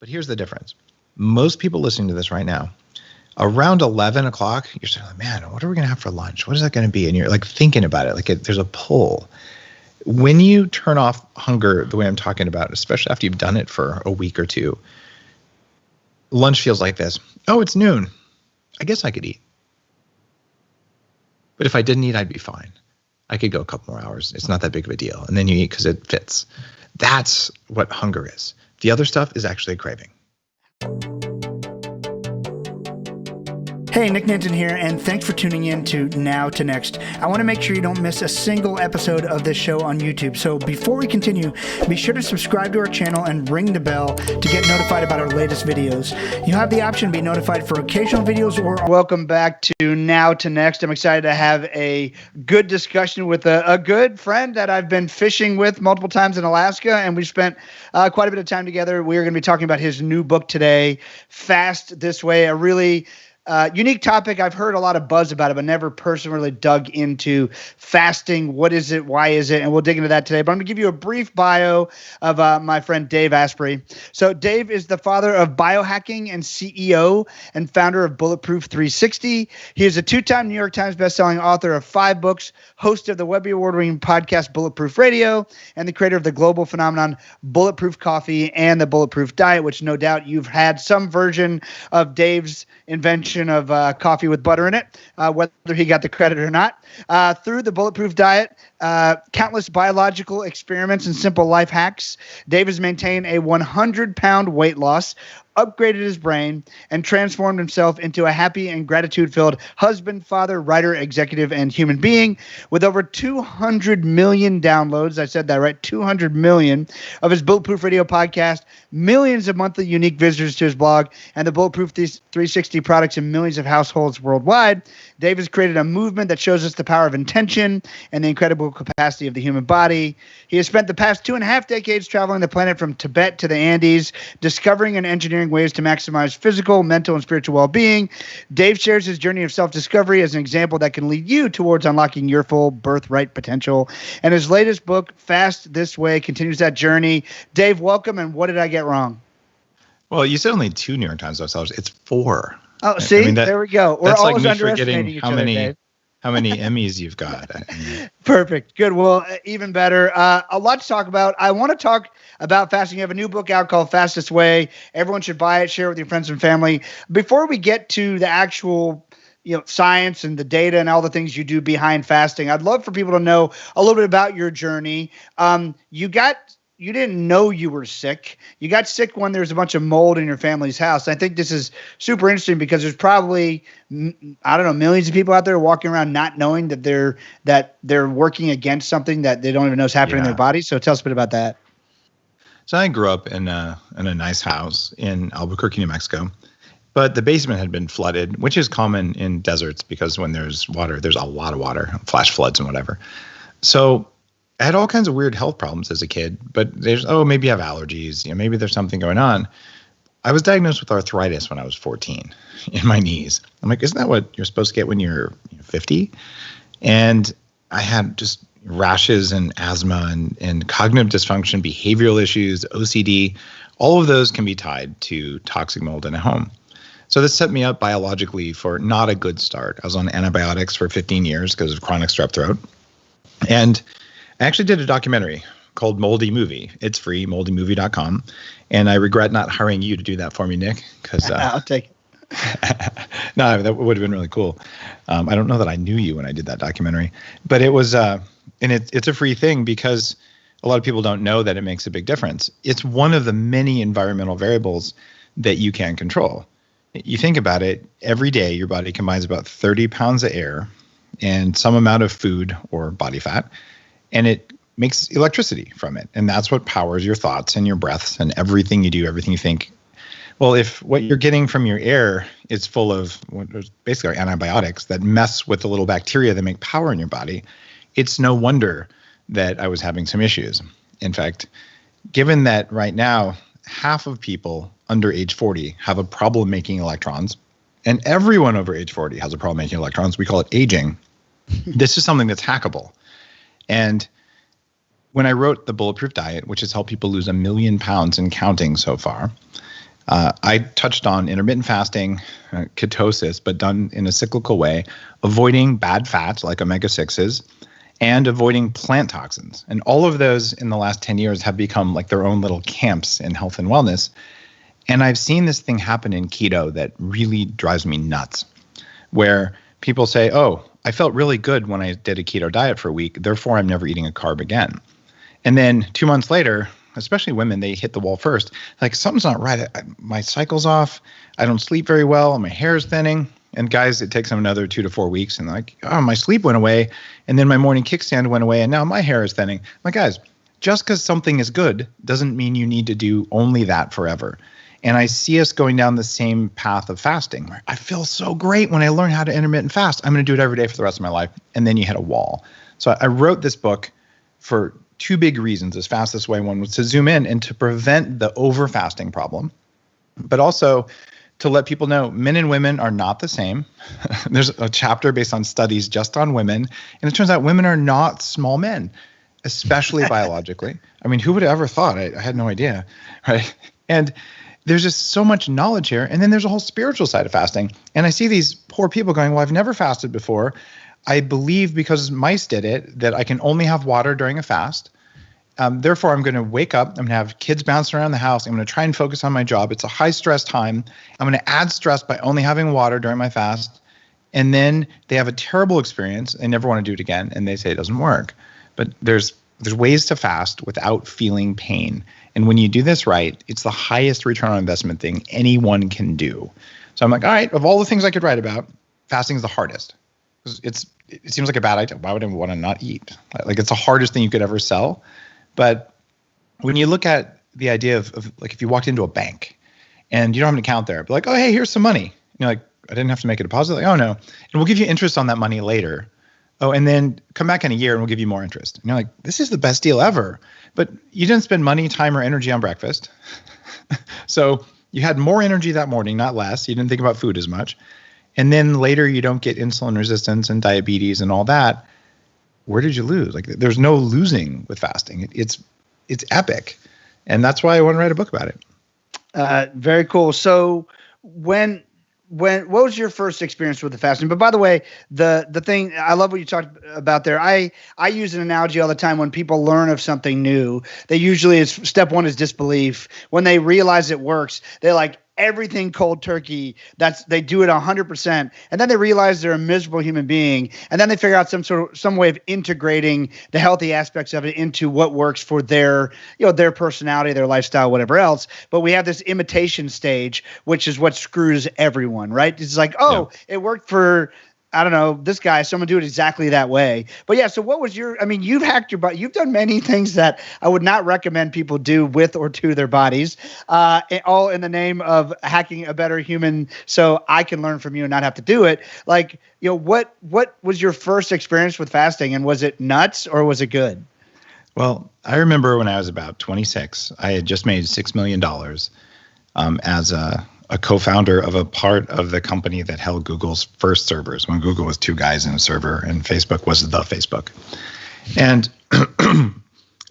But here's the difference. Most people listening to this right now, around 11 o'clock, you're saying, man, what are we going to have for lunch? What is that going to be? And you're like thinking about it, like there's a pull. When you turn off hunger the way I'm talking about, especially after you've done it for a week or two, lunch feels like this. Oh, it's noon. I guess I could eat. But if I didn't eat, I'd be fine. I could go a couple more hours. It's not that big of a deal. And then you eat because it fits. That's what hunger is. The other stuff is actually a craving. Hey, Nick Nanton here, and thanks for tuning in to Now to Next. I want to make sure you don't miss a single episode of this show on YouTube. So before we continue, be sure to subscribe to our channel and ring the bell to get notified about our latest videos. You have the option to be notified for occasional videos or... Welcome back to Now to Next. I'm excited to have a good discussion with a good friend that I've been fishing with multiple times in Alaska, and we've spent quite a bit of time together. We're going to be talking about his new book today, Fast This Way, a really... unique topic. I've heard a lot of buzz about it, but never personally really dug into fasting. What is it? Why is it? And we'll dig into that today. But I'm going to give you a brief bio of my friend Dave Asprey. So Dave is the father of Biohacking and CEO and founder of Bulletproof 360. He is a two-time New York Times bestselling author of 5 books, host of the Webby-award-winning podcast Bulletproof Radio, and the creator of the global phenomenon Bulletproof Coffee and the Bulletproof Diet, which no doubt you've had some version of Dave's invention of coffee with butter in it, whether he got the credit or not. Through the Bulletproof Diet, countless biological experiments and simple life hacks, Dave has maintained a 100-pound weight loss, upgraded his brain, and transformed himself into a happy and gratitude-filled husband, father, writer, executive, and human being. With over 200 million downloads, I said that right, 200 million, of his Bulletproof Radio podcast, millions of monthly unique visitors to his blog, and the Bulletproof 360 products in millions of households worldwide, Dave has created a movement that shows us the power of intention and the incredible capacity of the human body. He has spent the past 2.5 decades traveling the planet from Tibet to the Andes, discovering and engineering ways to maximize physical, mental, and spiritual well-being. Dave shares his journey of self-discovery as an example that can lead you towards unlocking your full birthright potential. And his latest book, Fast This Way, continues that journey. Dave, welcome, and what did I get wrong? Well, you said only 2 New York Times bestsellers. It's 4. Oh, see? I mean, there we go. We're that's always like me underestimating forgetting each other, Dave. how many Emmys you've got. Perfect. Good. Well, even better. A lot to talk about. I want to talk about fasting. You have a new book out called Fast This Way. Everyone should buy it, share it with your friends and family. Before we get to the actual science and the data and all the things you do behind fasting, I'd love for people to know a little bit about your journey. You didn't know you were sick. You got sick when there was a bunch of mold in your family's house. I think this is super interesting because there's probably, millions of people out there walking around not knowing that they're working against something that they don't even know is happening in their body. So tell us a bit about that. So I grew up in a nice house in Albuquerque, New Mexico, but the basement had been flooded, which is common in deserts because when there's water, there's a lot of water, flash floods and whatever. So I had all kinds of weird health problems as a kid, but maybe you have allergies, maybe there's something going on. I was diagnosed with arthritis when I was 14 in my knees. I'm like, isn't that what you're supposed to get when you're 50? And I had just rashes and asthma and cognitive dysfunction, behavioral issues, OCD. All of those can be tied to toxic mold in a home. So this set me up biologically for not a good start. I was on antibiotics for 15 years because of chronic strep throat. And I actually did a documentary called Moldy Movie. It's free, moldymovie.com. And I regret not hiring you to do that for me, Nick. Because I'll take it. No, that would have been really cool. I don't know that I knew you when I did that documentary. But it was, and it's a free thing because a lot of people don't know that it makes a big difference. It's one of the many environmental variables that you can control. You think about it, every day your body combines about 30 pounds of air and some amount of food or body fat, and it makes electricity from it. And that's what powers your thoughts and your breaths and everything you do, everything you think. Well, if what you're getting from your air is full of what basically are antibiotics that mess with the little bacteria that make power in your body, it's no wonder that I was having some issues. In fact, given that right now, half of people under age 40 have a problem making electrons, and everyone over age 40 has a problem making electrons, we call it aging. This is something that's hackable. And when I wrote the Bulletproof Diet, which has helped people lose 1 million pounds and counting so far, I touched on intermittent fasting, ketosis, but done in a cyclical way, avoiding bad fats like omega-6s, and avoiding plant toxins. And all of those in the last 10 years have become like their own little camps in health and wellness. And I've seen this thing happen in keto that really drives me nuts, where people say, oh, I felt really good when I did a keto diet for a week, therefore I'm never eating a carb again. And then 2 months later, especially women, they hit the wall first. Like, something's not right. My cycle's off. I don't sleep very well. My hair is thinning. And guys, it takes them another 2 to 4 weeks. And like, oh, my sleep went away. And then my morning kickstand went away. And now my hair is thinning. I'm like, guys, just because something is good doesn't mean you need to do only that forever. And I see us going down the same path of fasting, where I feel so great when I learn how to intermittent fast. I'm going to do it every day for the rest of my life. And then you hit a wall. So I wrote this book for 2 big reasons, as fast this way. One was to zoom in and to prevent the over fasting problem, but also to let people know men and women are not the same. There's a chapter based on studies just on women. And it turns out women are not small men, especially biologically. I mean, who would have ever thought? I had no idea, right? And there's just so much knowledge here. And then there's a whole spiritual side of fasting. And I see these poor people going, well, I've never fasted before. I believe because mice did it that I can only have water during a fast. Therefore, I'm going to wake up. I'm going to have kids bouncing around the house. I'm going to try and focus on my job. It's a high stress time. I'm going to add stress by only having water during my fast. And then they have a terrible experience. They never want to do it again. And they say it doesn't work. But there's ways to fast without feeling pain. And when you do this right, it's the highest return on investment thing anyone can do. So I'm like, all right, of all the things I could write about, fasting is the hardest. It seems like a bad idea. Why would I want to not eat? Like, it's the hardest thing you could ever sell. But when you look at the idea of like, if you walked into a bank and you don't have an account there, but like, oh, hey, here's some money. And you're like, I didn't have to make a deposit. Like, oh, no. And we'll give you interest on that money later. Oh, and then come back in a year and we'll give you more interest. And you're like, this is the best deal ever. But you didn't spend money, time, or energy on breakfast. So you had more energy that morning, not less. You didn't think about food as much. And then later you don't get insulin resistance and diabetes and all that. Where did you lose? Like, there's no losing with fasting. It's epic. And that's why I want to write a book about it. Very cool. So what was your first experience with the fasting? But by the way, the thing, I love what you talked about there. I use an analogy all the time when people learn of something new. They usually, step one is disbelief. When they realize it works, they're like, everything cold turkey. They do it 100%, and then they realize they're a miserable human being, and then they figure out some way of integrating the healthy aspects of it into what works for their personality, their lifestyle, whatever else. But we have this imitation stage, which is what screws everyone, right? It's like, It worked for, I don't know, this guy, so I'm gonna do it exactly that way. But yeah, so what was you've hacked your body. You've done many things that I would not recommend people do with or to their bodies, all in the name of hacking a better human so I can learn from you and not have to do it. Like, what was your first experience with fasting, and was it nuts or was it good? Well, I remember when I was about 26, I had just made $6 million as a co-founder of a part of the company that held Google's first servers, when Google was 2 guys in a server and Facebook was the Facebook. And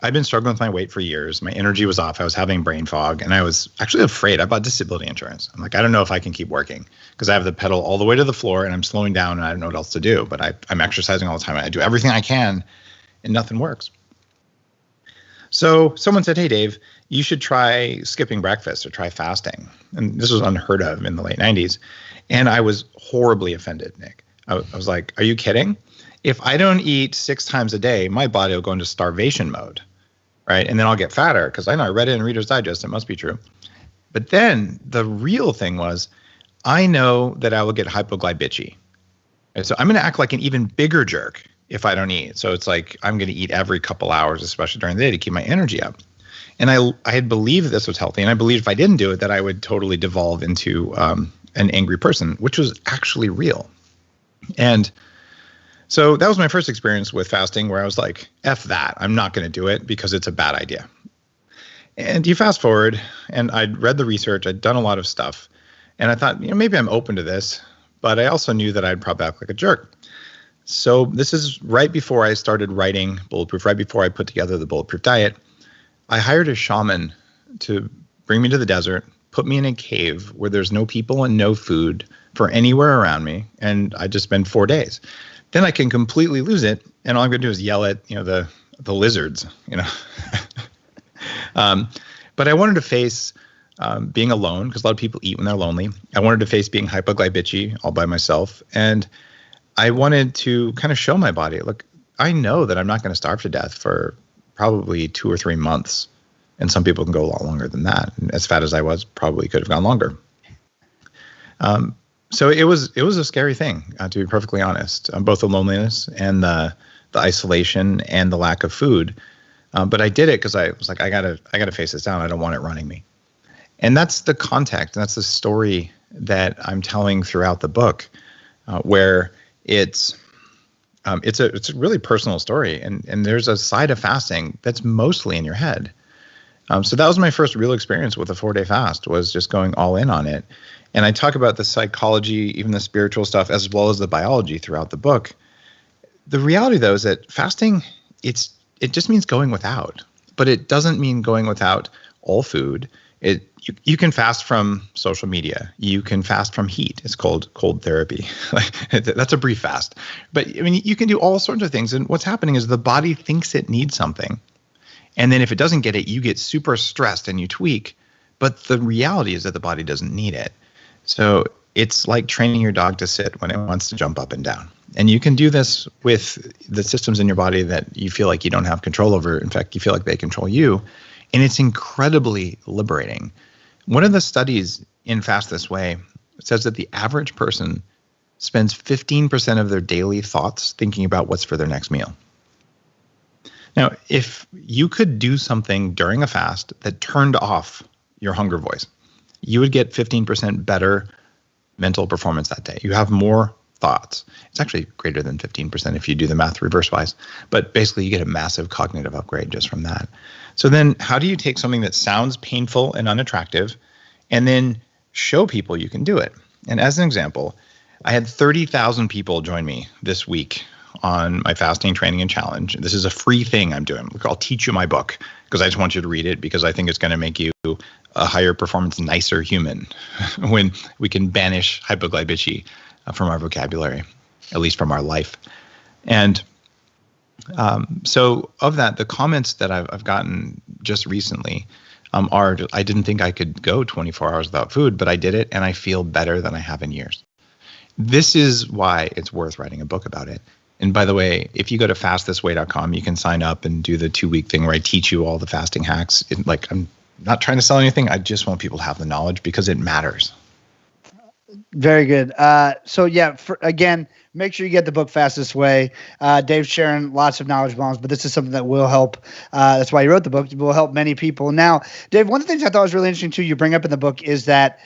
I'd been struggling with my weight for years. My energy was off. I was having brain fog, and I was actually afraid. I bought disability insurance. I'm like, I don't know if I can keep working because I have the pedal all the way to the floor and I'm slowing down and I don't know what else to do. But I'm exercising all the time. I do everything I can and nothing works. So someone said, hey, Dave, you should try skipping breakfast or try fasting. And this was unheard of in the late 90s. And I was horribly offended, Nick. I was like, are you kidding? If I don't eat 6 times a day, my body will go into starvation mode, right? And then I'll get fatter because I know I read it in Reader's Digest. It must be true. But then the real thing was, I know that I will get hypoglycemia. And so I'm going to act like an even bigger jerk if I don't eat. So it's like I'm going to eat every couple hours, especially during the day, to keep my energy up. And I had believed this was healthy, and I believed if I didn't do it that I would totally devolve into an angry person, which was actually real. And so that was my first experience with fasting, where I was like, F that. I'm not going to do it because it's a bad idea. And you fast forward, and I'd read the research. I'd done a lot of stuff. And I thought, maybe I'm open to this. But I also knew that I'd probably act like a jerk. So this is right before I started writing Bulletproof, right before I put together the Bulletproof Diet. I hired a shaman to bring me to the desert, put me in a cave where there's no people and no food for anywhere around me, and I just spend 4 days. Then I can completely lose it, and all I'm going to do is yell at the lizards. But I wanted to face being alone, because a lot of people eat when they're lonely. I wanted to face being hypoglycemic all by myself, and I wanted to kind of show my body, look, I know that I'm not going to starve to death for probably 2 or 3 months, and some people can go a lot longer than that. And as fat as I was, probably could have gone longer. So it was a scary thing, to be perfectly honest, both the loneliness and the isolation and the lack of food. But I did it because I was like, I gotta face this down. I don't want it running me. And that's the context, and that's the story that I'm telling throughout the book, where it's a really personal story, and there's a side of fasting that's mostly in your head. So that was my first real experience with a 4-day fast, was just going all in on it. And I talk about the psychology, even the spiritual stuff, as well as the biology throughout the book. The reality, though, is that fasting, it just means going without, but it doesn't mean going without all food. You can fast from social media. You can fast from heat. It's called cold therapy. That's a brief fast. But I mean, you can do all sorts of things. And what's happening is the body thinks it needs something. And then if it doesn't get it, you get super stressed and you tweak. But the reality is that the body doesn't need it. So it's like training your dog to sit when it wants to jump up and down. And you can do this with the systems in your body that you feel like you don't have control over. In fact, you feel like they control you. And it's incredibly liberating. One of the studies in Fast This Way says that the average person spends 15% of their daily thoughts thinking about what's for their next meal. Now, if you could do something during a fast that turned off your hunger voice, you would get 15% better mental performance that day. You have more thoughts. It's actually greater than 15% if you do the math reverse-wise. But basically, you get a massive cognitive upgrade just from that. So then how do you take something that sounds painful and unattractive and then show people you can do it? And as an example, I had 30,000 people join me this week on my fasting training and challenge. This is a free thing I'm doing. Look, I'll teach you my book because I just want you to read it, because I think it's going to make you a higher performance, nicer human when we can banish hypoglycemia from our vocabulary, at least from our life. And so of that, the comments that I've gotten just recently are, I didn't think I could go 24 hours without food, but I did it and I feel better than I have in years. This is why it's worth writing a book about it. And by the way, if you go to fastthisway.com, you can sign up and do the 2-week thing where I teach you all the fasting hacks. I'm not trying to sell anything. I just want people to have the knowledge because it matters. Very good. So yeah, again, make sure you get the book Fast This Way. Dave's sharing lots of knowledge bombs, but this is something that will help. That's why he wrote the book. It will help many people. Now, Dave, one of the things I thought was really interesting too, you bring up in the book is that,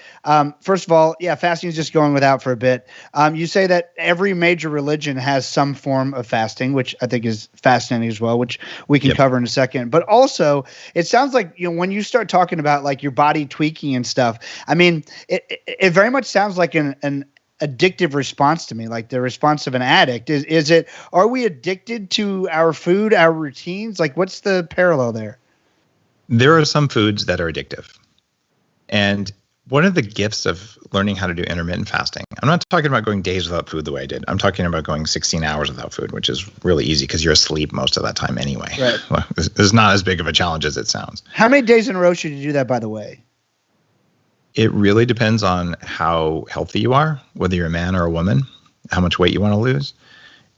first of all, yeah, fasting is just going without for a bit. You say that every major religion has some form of fasting, which I think is fascinating as well, which we can cover in a second. But also, it sounds like, when you start talking about like your body tweaking and stuff, I mean, it very much sounds like an addictive response to me, like the response of an addict. Are we addicted to our food, our routines? Like, what's the parallel there? There are some foods that are addictive. And one of the gifts of learning how to do intermittent fasting, I'm not talking about going days without food the way I did. I'm talking about going 16 hours without food, which is really easy because you're asleep most of that time anyway. Right. Well, it's not as big of a challenge as it sounds. How many days in a row should you do that, by the way? It really depends on how healthy you are, whether you're a man or a woman, how much weight you want to lose.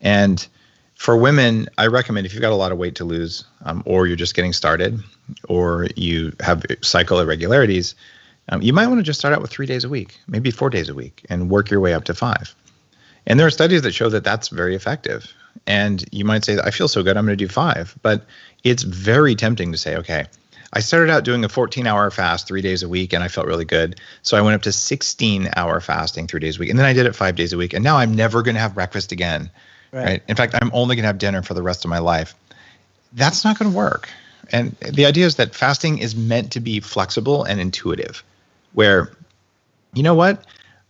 And for women, I recommend if you've got a lot of weight to lose, or you're just getting started, or you have cycle irregularities, you might want to just start out with 3 days a week, maybe 4 days a week, and work your way up to 5. And there are studies that show that that's very effective. And you might say, I feel so good, I'm going to do 5. But it's very tempting to say, okay, I started out doing a 14-hour fast 3 days a week, and I felt really good. So I went up to 16-hour fasting 3 days a week. And then I did it 5 days a week. And now I'm never going to have breakfast again. Right? In fact, I'm only going to have dinner for the rest of my life. That's not going to work. And the idea is that fasting is meant to be flexible and intuitive, where, you know what?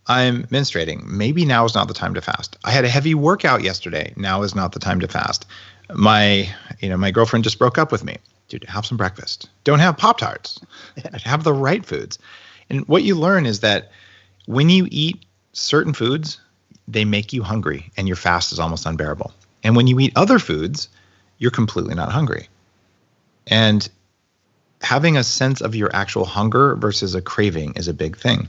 I'm menstruating. Maybe now is not the time to fast. I had a heavy workout yesterday. Now is not the time to fast. My girlfriend just broke up with me. Dude, have some breakfast. Don't have Pop-Tarts. Have the right foods. And what you learn is that when you eat certain foods, they make you hungry and your fast is almost unbearable. And when you eat other foods, you're completely not hungry. And having a sense of your actual hunger versus a craving is a big thing.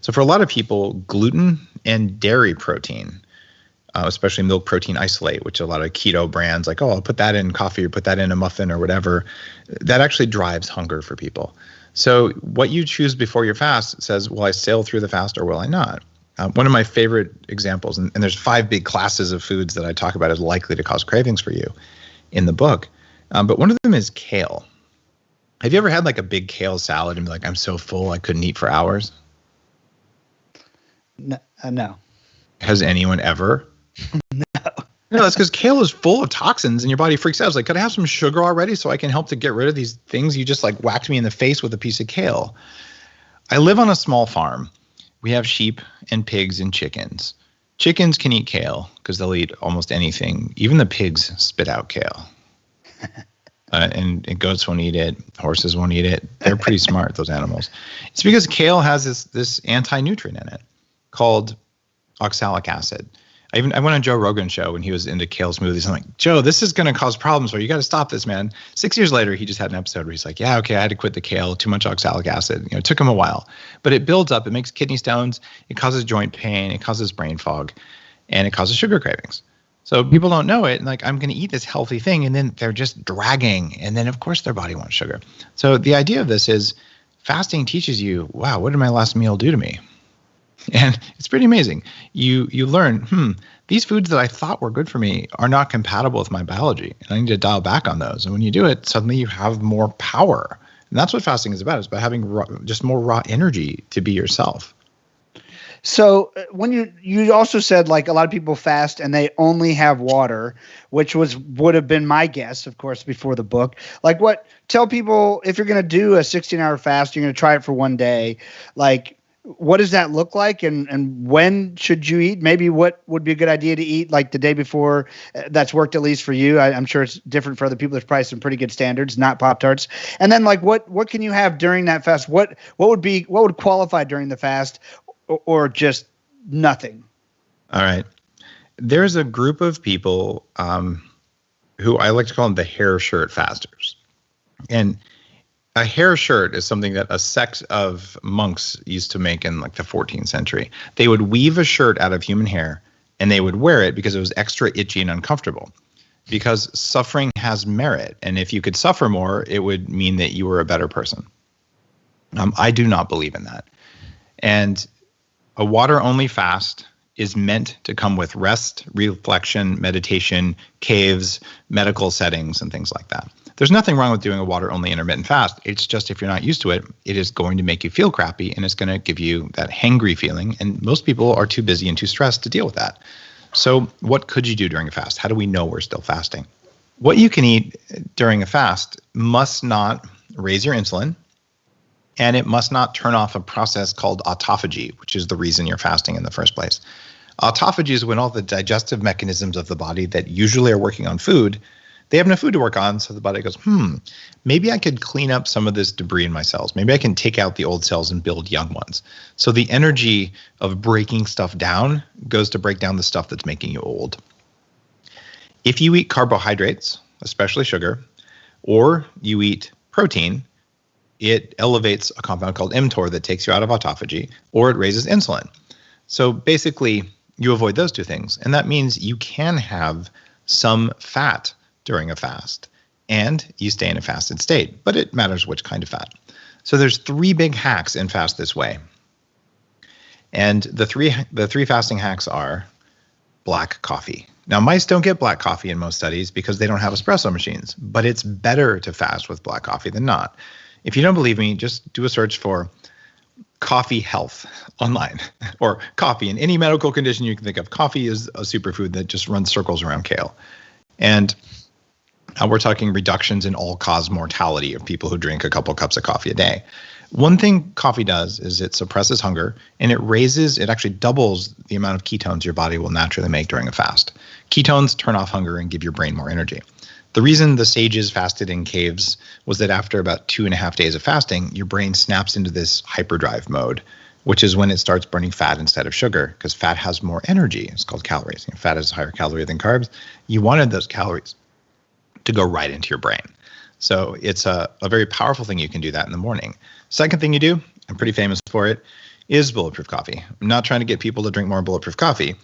So for a lot of people, gluten and dairy protein, especially milk protein isolate, which a lot of keto brands like, oh, I'll put that in coffee or put that in a muffin or whatever, that actually drives hunger for people. So what you choose before your fast says, will I sail through the fast or will I not? One of my favorite examples, and there's 5 big classes of foods that I talk about as likely to cause cravings for you in the book, but one of them is kale. Have you ever had like a big kale salad and be like, I'm so full I couldn't eat for hours? No. Has anyone ever? No. No, that's because kale is full of toxins and your body freaks out. It's like, could I have some sugar already so I can help to get rid of these things? You just like whacked me in the face with a piece of kale. I live on a small farm. We have sheep and pigs and chickens. Chickens can eat kale because they'll eat almost anything. Even the pigs spit out kale. And goats won't eat it. Horses won't eat it. They're pretty smart, those animals. It's because kale has this anti-nutrient in it called oxalic acid. I went on Joe Rogan's show when he was into kale smoothies. I'm like, Joe, this is going to cause problems for you. You got to stop this, man. 6 years later, he just had an episode where he's like, yeah, okay, I had to quit the kale. Too much oxalic acid. It took him a while. But it builds up. It makes kidney stones. It causes joint pain. It causes brain fog. And it causes sugar cravings. So people don't know it. And like, I'm going to eat this healthy thing. And then they're just dragging. And then, of course, their body wants sugar. So the idea of this is fasting teaches you, wow, what did my last meal do to me? And it's pretty amazing. You learn, these foods that I thought were good for me are not compatible with my biology. And I need to dial back on those. And when you do it, suddenly you have more power. And that's what fasting is about. It's about having just more raw energy to be yourself. So when you also said like a lot of people fast and they only have water, which would have been my guess, of course, before the book. Like tell people if you're going to do a 16-hour fast, you're going to try it for one day, like what does that look like and when should you eat? Maybe what would be a good idea to eat like the day before that's worked at least for you. I'm sure it's different for other people. There's probably some pretty good standards, not Pop-Tarts. And then like what can you have during that fast? What would qualify during the fast or just nothing? All right. There's a group of people who I like to call them the hair shirt fasters. And a hair shirt is something that a sect of monks used to make in like the 14th century. They would weave a shirt out of human hair and they would wear it because it was extra itchy and uncomfortable. Because suffering has merit. And if you could suffer more, it would mean that you were a better person. I do not believe in that. And a water-only fast is meant to come with rest, reflection, meditation, caves, medical settings, and things like that. There's nothing wrong with doing a water-only intermittent fast. It's just if you're not used to it, it is going to make you feel crappy and it's going to give you that hangry feeling. And most people are too busy and too stressed to deal with that. So what could you do during a fast? How do we know we're still fasting? What you can eat during a fast must not raise your insulin, and it must not turn off a process called autophagy, which is the reason you're fasting in the first place. Autophagy is when all the digestive mechanisms of the body that usually are working on food, they have no food to work on, so the body goes, maybe I could clean up some of this debris in my cells. Maybe I can take out the old cells and build young ones. So the energy of breaking stuff down goes to break down the stuff that's making you old. If you eat carbohydrates, especially sugar, or you eat protein, it elevates a compound called mTOR that takes you out of autophagy, or it raises insulin. So basically, you avoid those two things. And that means you can have some fat during a fast, and you stay in a fasted state, but it matters which kind of fat. So there's 3 big hacks in Fast This Way. And the three fasting hacks are black coffee. Now, mice don't get black coffee in most studies because they don't have espresso machines, but it's better to fast with black coffee than not. If you don't believe me, just do a search for coffee health online or coffee in any medical condition you can think of. Coffee is a superfood that just runs circles around kale. And we're talking reductions in all-cause mortality of people who drink a couple cups of coffee a day. One thing coffee does is it suppresses hunger, and it actually doubles the amount of ketones your body will naturally make during a fast. Ketones turn off hunger and give your brain more energy. The reason the sages fasted in caves was that after about 2.5 days of fasting, your brain snaps into this hyperdrive mode, which is when it starts burning fat instead of sugar, because fat has more energy. It's called calories. Fat is higher calorie than carbs. You wanted those calories to go right into your brain. So it's a very powerful thing. You can do that in the morning. Second thing you do, I'm pretty famous for it, is Bulletproof Coffee. I'm not trying to get people to drink more Bulletproof Coffee.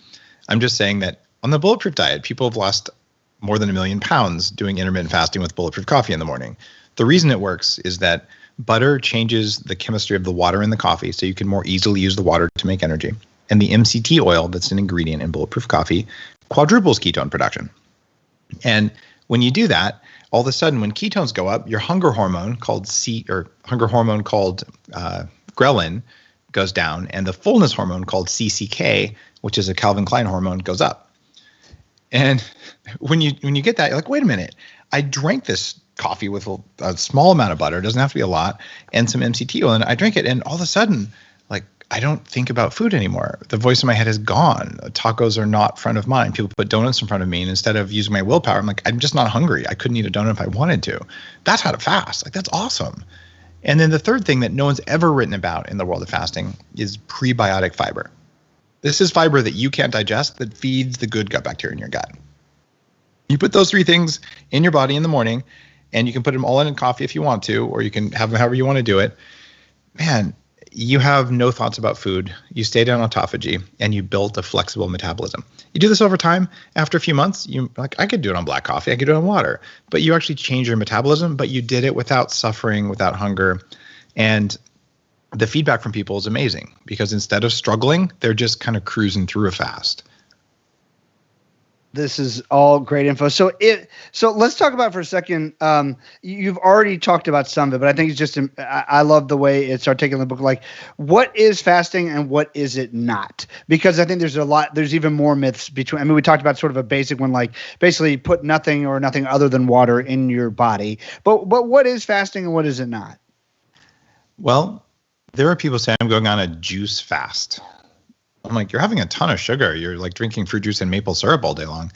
I'm just saying that on the Bulletproof Diet, people have lost more than 1 million pounds doing intermittent fasting with Bulletproof Coffee in the morning. The reason it works is that butter changes the chemistry of the water in the coffee, so you can more easily use the water to make energy. And the MCT oil that's an ingredient in Bulletproof Coffee quadruples ketone production. And when you do that, all of a sudden, when ketones go up, your hunger hormone called ghrelin goes down, and the fullness hormone called CCK, which is a Calvin Klein hormone, goes up. And when you get that, you're like, wait a minute, I drank this coffee with a small amount of butter, it doesn't have to be a lot, and some MCT oil, and I drink it, and all of a sudden, like, I don't think about food anymore. The voice in my head is gone. Tacos are not front of mind. People put donuts in front of me, and instead of using my willpower, I'm like, I'm just not hungry. I couldn't eat a donut if I wanted to. That's how to fast. Like, that's awesome. And then the third thing that no one's ever written about in the world of fasting is prebiotic fiber. This is fiber that you can't digest that feeds the good gut bacteria in your gut. You put those 3 things in your body in the morning, and you can put them all in coffee if you want to, or you can have them however you want to do it. Man, you have no thoughts about food. You stay down autophagy, and you build a flexible metabolism. You do this over time. After a few months, I could do it on black coffee. I could do it on water. But you actually change your metabolism, but you did it without suffering, without hunger. And the feedback from people is amazing, because instead of struggling, they're just kind of cruising through a fast. This is all great info. So let's talk about for a second. You've already talked about some of it, but I think it's just, I love the way it's articulated in the book. Like, what is fasting and what is it not? Because I think there's even more myths between, I mean, we talked about sort of a basic one, like basically put nothing or nothing other than water in your body. But what is fasting and what is it not? Well, there are people saying I'm going on a juice fast. I'm like, you're having a ton of sugar. You're like drinking fruit juice and maple syrup all day long.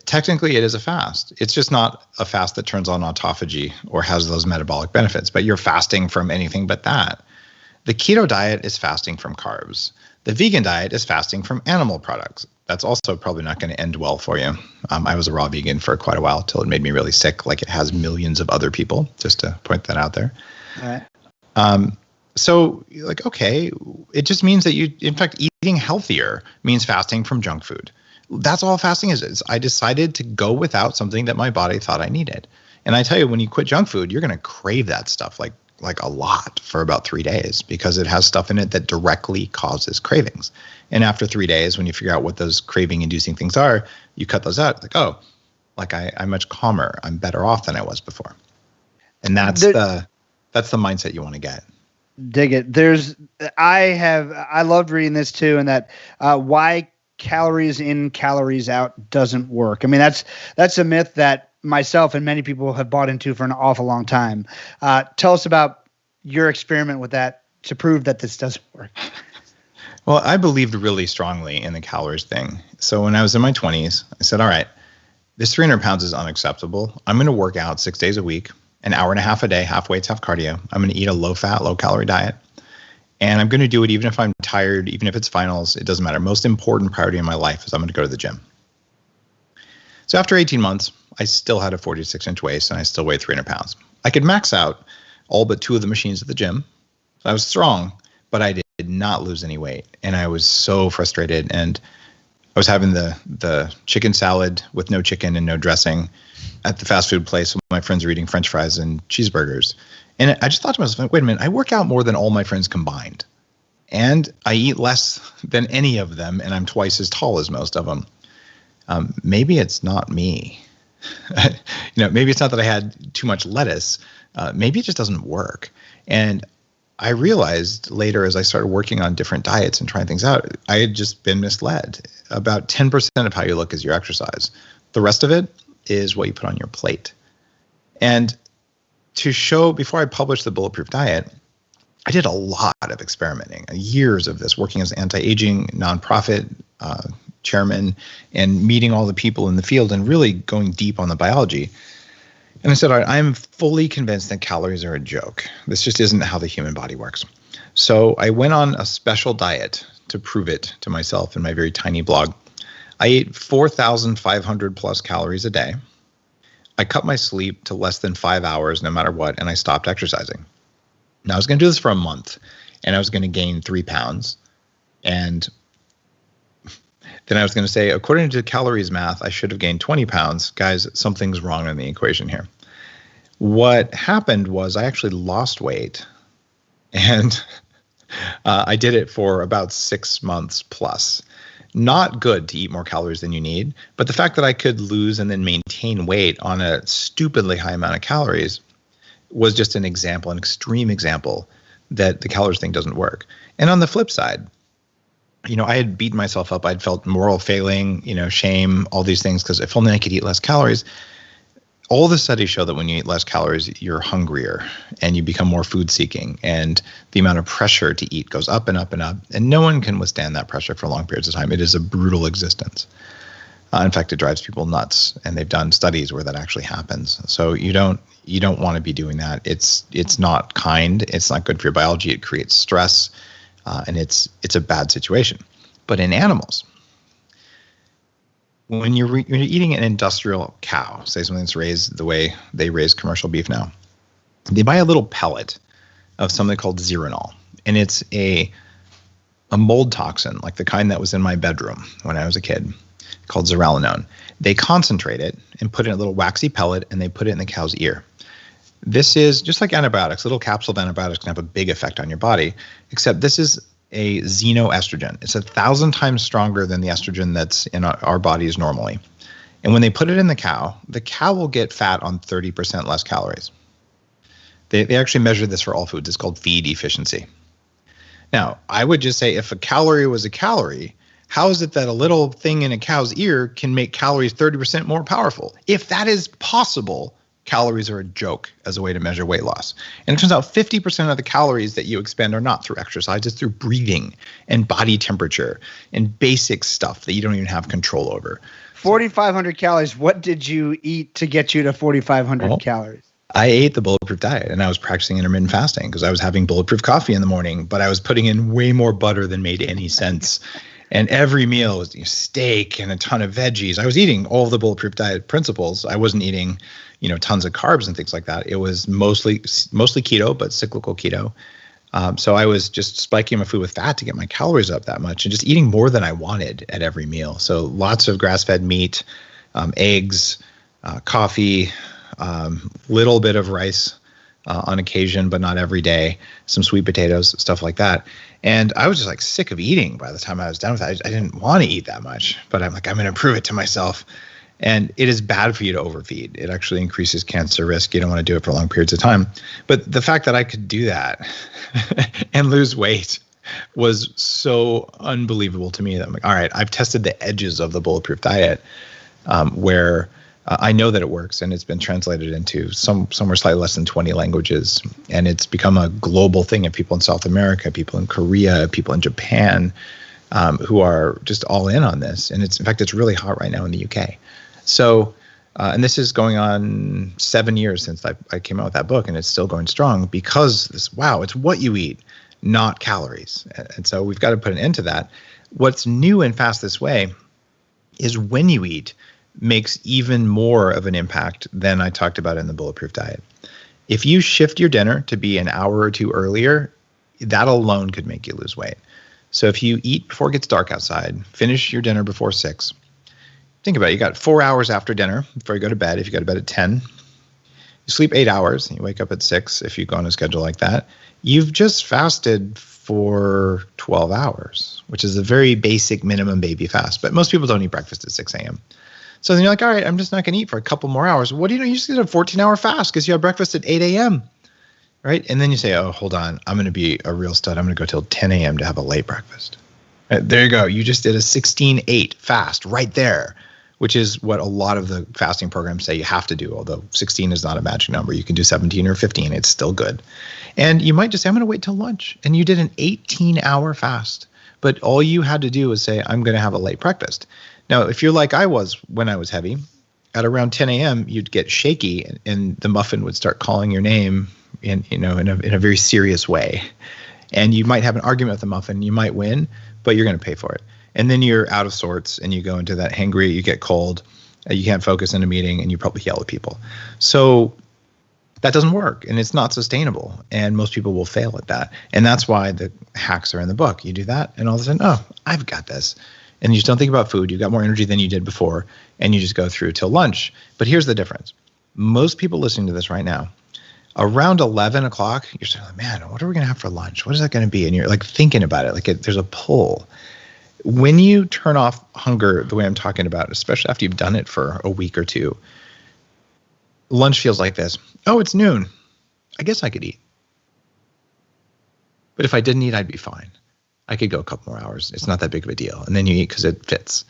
Technically, it is a fast. It's just not a fast that turns on autophagy or has those metabolic benefits, but you're fasting from anything but that. The keto diet is fasting from carbs. The vegan diet is fasting from animal products. That's also probably not going to end well for you. I was a raw vegan for quite a while till it made me really sick, like it has millions of other people, just to point that out there. All right. So like, okay, it just means that in fact, eating healthier means fasting from junk food. That's all fasting is. I decided to go without something that my body thought I needed. And I tell you, when you quit junk food, you're going to crave that stuff like a lot for about 3 days, because it has stuff in it that directly causes cravings. And after 3 days, when you figure out what those craving inducing things are, you cut those out. Like, oh, like I'm much calmer. I'm better off than I was before. And that's the mindset you want to get. Dig it. I loved reading this too, and that why calories in, calories out doesn't work. I mean, that's a myth that myself and many people have bought into for an awful long time. Tell us about your experiment with that to prove that this doesn't work. Well, I believed really strongly in the calories thing. So when I was in my 20s, I said, all right, this 300 pounds is unacceptable. I'm going to work out 6 days a week. An hour and a half a day, half weights, half cardio. I'm going to eat a low-fat, low-calorie diet. And I'm going to do it even if I'm tired, even if it's finals. It doesn't matter. Most important priority in my life is I'm going to go to the gym. So after 18 months, I still had a 46-inch waist, and I still weighed 300 pounds. I could max out all but 2 of the machines at the gym. So I was strong, but I did not lose any weight. And I was so frustrated. And I was having the chicken salad with no chicken and no dressing at the fast food place. My friends were eating French fries and cheeseburgers. And I just thought to myself, wait a minute, I work out more than all my friends combined. And I eat less than any of them, and I'm twice as tall as most of them. Maybe it's not me. Maybe it's not that I had too much lettuce. Maybe it just doesn't work. And I realized later, as I started working on different diets and trying things out, I had just been misled. About 10% of how you look is your exercise. The rest of it is what you put on your plate. And to show, before I published the Bulletproof Diet, I did a lot of experimenting, years of this, working as an anti-aging nonprofit, chairman and meeting all the people in the field and really going deep on the biology. And I said, all right, I'm fully convinced that calories are a joke. This just isn't how the human body works. So I went on a special diet to prove it to myself in my very tiny blog. I ate 4,500 plus calories a day. I cut my sleep to less than 5 hours no matter what, and I stopped exercising. Now I was going to do this for a month, and I was going to gain 3 pounds. And then I was going to say, according to calories math, I should have gained 20 pounds. Guys, something's wrong in the equation here. What happened was I actually lost weight, and I did it for about 6 months plus. Not good to eat more calories than you need, but the fact that I could lose and then maintain weight on a stupidly high amount of calories was just an example, an extreme example that the calories thing doesn't work. And on the flip side, I had beaten myself up. I'd felt moral failing, shame, all these things, because if only I could eat less calories. All the studies show that when you eat less calories, you're hungrier and you become more food seeking, and the amount of pressure to eat goes up and up and up, and no one can withstand that pressure for long periods of time. It is a brutal existence. In fact, it drives people nuts, and they've done studies where that actually happens. So you don't want to be doing that. It's not kind. It's not good for your biology. It creates stress, and it's a bad situation. But in animals, when you're eating an industrial cow, say something that's raised the way they raise commercial beef now, they buy a little pellet of something called zeranol, and it's a mold toxin, like the kind that was in my bedroom when I was a kid, called zearalenone. They concentrate it and put it in a little waxy pellet, and they put it in the cow's ear. This is just like antibiotics. A little capsule of antibiotics can have a big effect on your body, except this is a xenoestrogen. It's 1,000 times stronger than the estrogen that's in our bodies normally. And when they put it in the cow will get fat on 30% less calories. They actually measure this for all foods. It's called feed efficiency. Now, I would just say, if a calorie was a calorie, how is it that a little thing in a cow's ear can make calories 30% more powerful? If that is possible, calories are a joke as a way to measure weight loss. And it turns out 50% of the calories that you expend are not through exercise. It's through breathing and body temperature and basic stuff that you don't even have control over. 4,500 calories. What did you eat to get you to 4,500 calories? I ate the Bulletproof Diet, and I was practicing intermittent fasting because I was having Bulletproof Coffee in the morning, but I was putting in way more butter than made any sense. And every meal was steak and a ton of veggies. I was eating all of the Bulletproof Diet principles. I wasn't eating, tons of carbs and things like that. It was mostly keto, but cyclical keto. So I was just spiking my food with fat to get my calories up that much, and just eating more than I wanted at every meal. So lots of grass-fed meat, eggs, coffee, little bit of rice on occasion, but not every day, some sweet potatoes, stuff like that. And I was just sick of eating by the time I was done with that. I didn't want to eat that much, but I'm going to prove it to myself. And it is bad for you to overfeed. It actually increases cancer risk. You don't want to do it for long periods of time. But the fact that I could do that and lose weight was so unbelievable to me that I'm like, all right, I've tested the edges of the Bulletproof Diet, where I know that it works, and it's been translated into somewhere slightly less than 20 languages. And it's become a global thing of people in South America, people in Korea, people in Japan, who are just all in on this. And in fact, it's really hot right now in the UK. So, and this is going on 7 years since I came out with that book, and it's still going strong because it's what you eat, not calories. And so we've got to put an end to that. What's new and fast this way is when you eat makes even more of an impact than I talked about in the Bulletproof Diet. If you shift your dinner to be an hour or two earlier, that alone could make you lose weight. So if you eat before it gets dark outside, finish your dinner before 6. Think about it. You got 4 hours after dinner before you go to bed. If you go to bed at 10, you sleep 8 hours, and you wake up at 6 if you go on a schedule like that. You've just fasted for 12 hours, which is a very basic minimum baby fast. But most people don't eat breakfast at 6 a.m. So then you're like, all right, I'm just not going to eat for a couple more hours. What do you know? You just did a 14-hour fast because you had breakfast at 8 a.m., right? And then you say, oh, hold on. I'm going to be a real stud. I'm going to go till 10 a.m. to have a late breakfast. Right, there you go. You just did a 16-8 fast right there, which is what a lot of the fasting programs say you have to do, although 16 is not a magic number. You can do 17 or 15. It's still good. And you might just say, I'm going to wait till lunch. And you did an 18-hour fast. But all you had to do was say, I'm going to have a late breakfast. Now, if you're like I was when I was heavy, at around 10 a.m., you'd get shaky and the muffin would start calling your name in a very serious way. And you might have an argument with the muffin. You might win, but you're going to pay for it. And then you're out of sorts and you go into that hangry, you get cold, you can't focus in a meeting, and you probably yell at people. So that doesn't work, and it's not sustainable. And most people will fail at that. And that's why the hacks are in the book. You do that, and all of a sudden, oh, I've got this. And you just don't think about food. You've got more energy than you did before, and you just go through till lunch. But here's the difference. Most people listening to this right now, around 11 o'clock, you're saying, man, what are we going to have for lunch? What is that going to be? And you're like thinking about it, like there's a pull. When you turn off hunger the way I'm talking about, especially after you've done it for a week or two, lunch feels like this. Oh, it's noon. I guess I could eat. But if I didn't eat, I'd be fine. I could go a couple more hours. It's not that big of a deal. And then you eat because it fits.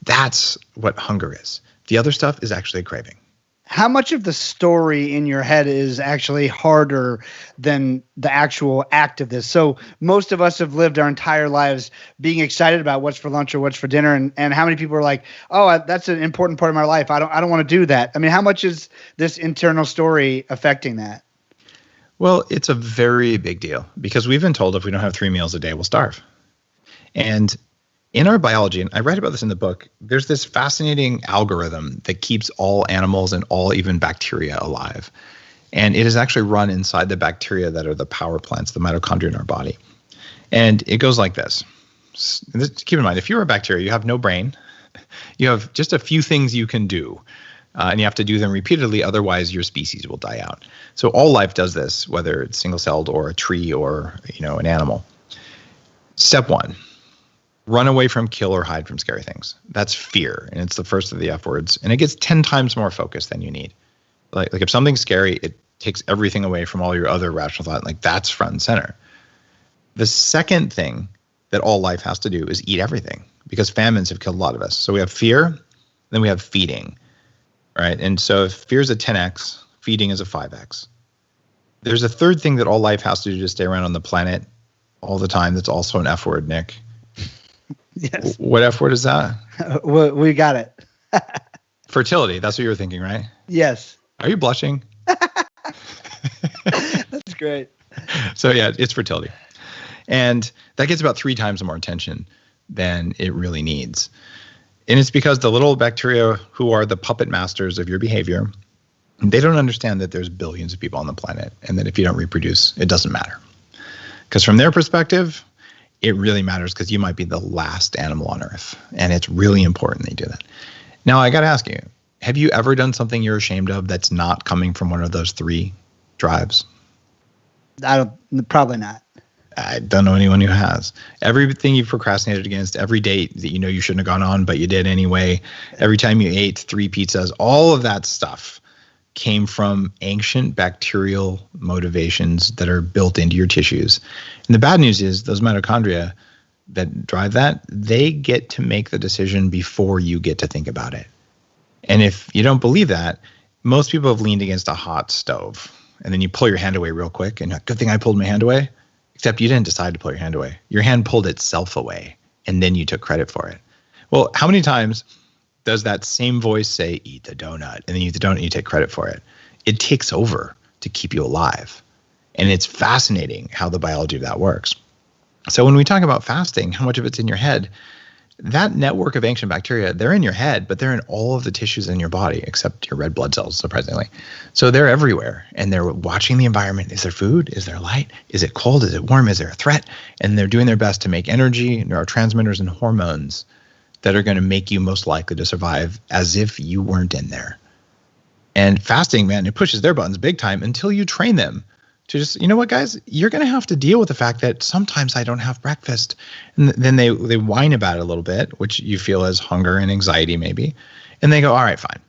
That's what hunger is. The other stuff is actually a craving. How much of the story in your head is actually harder than the actual act of this? So most of us have lived our entire lives being excited about what's for lunch or what's for dinner. And how many people are like, oh, that's an important part of my life. I don't want to do that. I mean, how much is this internal story affecting that? Well, it's a very big deal because we've been told if we don't have 3 meals a day, we'll starve. And in our biology, and I write about this in the book, there's this fascinating algorithm that keeps all animals and all even bacteria alive. And it is actually run inside the bacteria that are the power plants, the mitochondria in our body. And it goes like this. Keep in mind, if you're a bacteria, you have no brain. You have just a few things you can do. And you have to do them repeatedly, otherwise your species will die out. So all life does this, whether it's single-celled or a tree or an animal. Step 1, run away from, kill, or hide from scary things. That's fear, and it's the first of the F words. And it gets 10 times more focus than you need. Like if something's scary, it takes everything away from all your other rational thought. Like that's front and center. The second thing that all life has to do is eat everything because famines have killed a lot of us. So we have fear, then we have feeding. Right. And so if fear is a 10x, feeding is a 5x. There's a third thing that all life has to do to stay around on the planet all the time. That's also an F word, Nick. Yes. What F word is that? We got it. Fertility. That's what you were thinking, right? Yes. Are you blushing? That's great. So yeah, it's fertility. And that gets about 3 times more attention than it really needs. And it's because the little bacteria who are the puppet masters of your behavior, they don't understand that there's billions of people on the planet and that if you don't reproduce, it doesn't matter. Because from their perspective, it really matters because you might be the last animal on Earth. And it's really important that you do that. Now, I got to ask you, have you ever done something you're ashamed of that's not coming from one of those 3 drives? Probably not. I don't know anyone who has. Everything you've procrastinated against, every date that you shouldn't have gone on, but you did anyway, every time you ate 3 pizzas, all of that stuff came from ancient bacterial motivations that are built into your tissues. And the bad news is those mitochondria that drive that, they get to make the decision before you get to think about it. And if you don't believe that, most people have leaned against a hot stove and then you pull your hand away real quick and good thing I pulled my hand away. Except you didn't decide to pull your hand away. Your hand pulled itself away, and then you took credit for it. Well, how many times does that same voice say, eat the donut, and then you eat the donut and you take credit for it? It takes over to keep you alive. And it's fascinating how the biology of that works. So when we talk about fasting, how much of it's in your head, that network of ancient bacteria, they're in your head, but they're in all of the tissues in your body except your red blood cells, surprisingly. So they're everywhere, and they're watching the environment. Is there food? Is there light? Is it cold? Is it warm? Is there a threat? And they're doing their best to make energy, neurotransmitters, and hormones that are going to make you most likely to survive as if you weren't in there. And fasting, man, it pushes their buttons big time until you train them to just, you know what, guys, you're going to have to deal with the fact that sometimes I don't have breakfast. And then they whine about it a little bit, which you feel as hunger and anxiety maybe. And they go, all right, fine.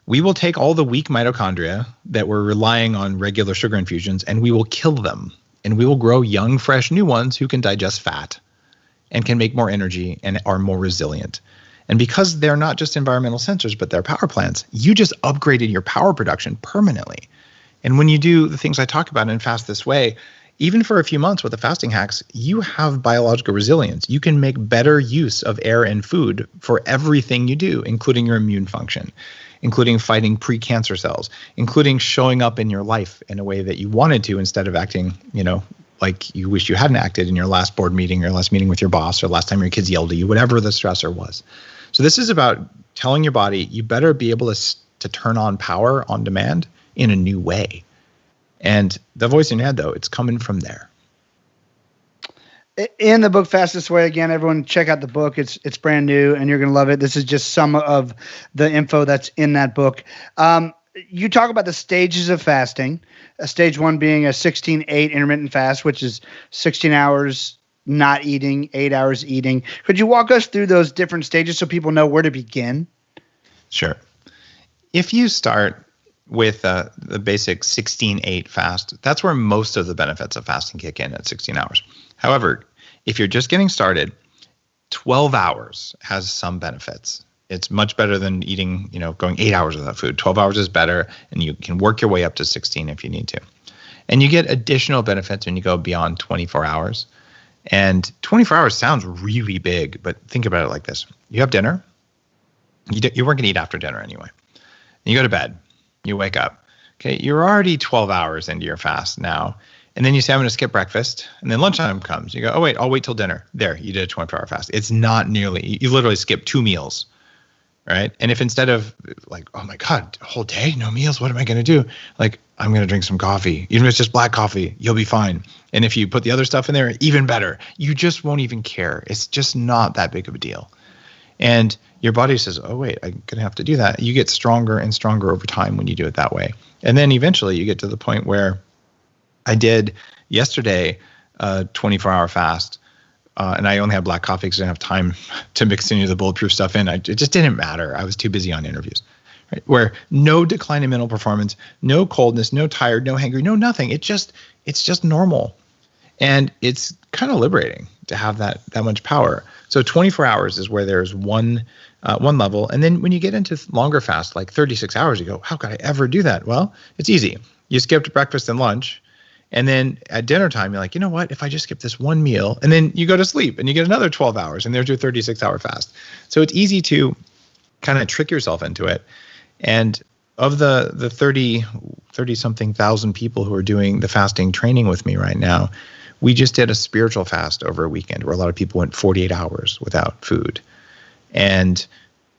We will take all the weak mitochondria that we're relying on regular sugar infusions and we will kill them. And we will grow young, fresh, new ones who can digest fat and can make more energy and are more resilient. And because they're not just environmental sensors, but they're power plants, you just upgraded your power production permanently. And when you do the things I talk about and fast this way, even for a few months with the fasting hacks, you have biological resilience. You can make better use of air and food for everything you do, including your immune function, including fighting pre-cancer cells, including showing up in your life in a way that you wanted to instead of acting, like you wish you hadn't acted in your last board meeting or last meeting with your boss or last time your kids yelled at you, whatever the stressor was. So this is about telling your body, you better be able to turn on power on demand in a new way. And the voice in your head, though, it's coming from there. In the book Fastest Way, again, everyone check out the book. It's brand new and you're going to love it. This is just some of the info that's in that book. You talk about the stages of fasting, stage 1 being a 16-8 intermittent fast, which is 16 hours not eating, 8 hours eating. Could you walk us through those different stages so people know where to begin? Sure. If you start with the basic 16-8 fast, that's where most of the benefits of fasting kick in at 16 hours. However, if you're just getting started, 12 hours has some benefits. It's much better than eating, going 8 hours without food. 12 hours is better, and you can work your way up to 16 if you need to. And you get additional benefits when you go beyond 24 hours. And 24 hours sounds really big, but think about it like this. You have dinner. You weren't going to eat after dinner anyway. You go to bed. You wake up. Okay, you're already 12 hours into your fast now. And then you say, I'm going to skip breakfast. And then lunchtime comes. You go, oh, wait, I'll wait till dinner. There, you did a 24-hour fast. It's not nearly, you literally skip 2 meals. Right. And if instead of like, oh my God, a whole day, no meals, what am I going to do? Like, I'm going to drink some coffee. Even if it's just black coffee, you'll be fine. And if you put the other stuff in there, even better. You just won't even care. It's just not that big of a deal. And your body says, oh, wait, I'm going to have to do that. You get stronger and stronger over time when you do it that way. And then eventually you get to the point where I did yesterday a 24-hour fast. And I only had black coffee because I didn't have time to mix any of the bulletproof stuff in. It just didn't matter. I was too busy on interviews. Right? Where no decline in mental performance, no coldness, no tired, no hangry, no nothing. It's just normal. And it's kind of liberating to have that much power. So 24 hours is where there's one level. And then when you get into longer fast, like 36 hours, you go, how could I ever do that? Well, it's easy. You skipped breakfast and lunch. And then at dinner time, you're like, you know what, if I just skip this one meal, and then you go to sleep and you get another 12 hours and there's your 36-hour fast. So it's easy to kind of trick yourself into it. And of the 30-something thousand people who are doing the fasting training with me right now, we just did a spiritual fast over a weekend where a lot of people went 48 hours without food. And